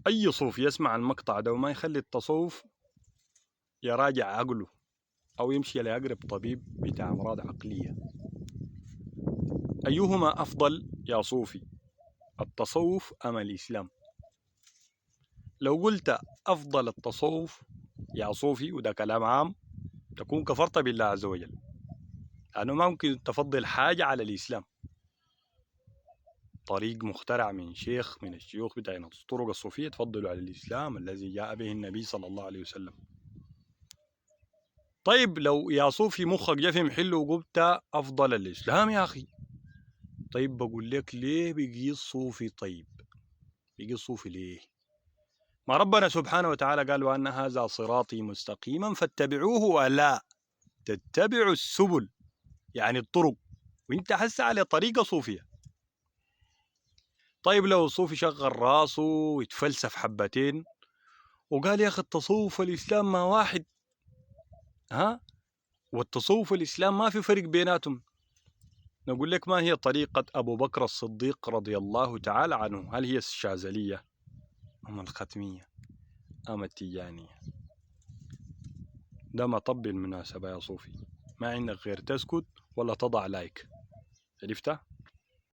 أي صوفي يسمع المقطع ده وما يخلي التصوف يراجع عقله أو يمشي لأقرب طبيب بتاع أمراض عقلية. أيهما أفضل يا صوفي، التصوف أم الإسلام؟ لو قلت أفضل التصوف يا صوفي وده كلام عام تكون كفرت بالله عز وجل، لأنه ما ممكن تفضل حاجة على الإسلام، طريق مخترع من شيخ من الشيوخ بتاع الطرق الصوفية تفضلوا على الإسلام الذي جاء به النبي صلى الله عليه وسلم. طيب لو يا صوفي مخك جا في محله وقلت أفضل الإسلام يا أخي، طيب بقول لك ليه بقي الصوفي؟ طيب بقي الصوفي ليه؟ ما ربنا سبحانه وتعالى قال وأن هذا صراطي مستقيما فاتبعوه ولا تتبعوا السبل، يعني الطرق، وانت حس على طريقة صوفية. طيب لو الصوفي شغل راسه ويتفلسف حبتين وقال يا أخي التصوف والإسلام ما واحد، ها، والتصوف والإسلام ما في فرق بيناتهم، نقول لك ما هي طريقة أبو بكر الصديق رضي الله تعالى عنه؟ هل هي الشاذلية أم الختمية أم التيجانية؟ ده ما طب المناسبة يا صوفي، ما عندك غير تسكت ولا تضع لايك. عرفتها؟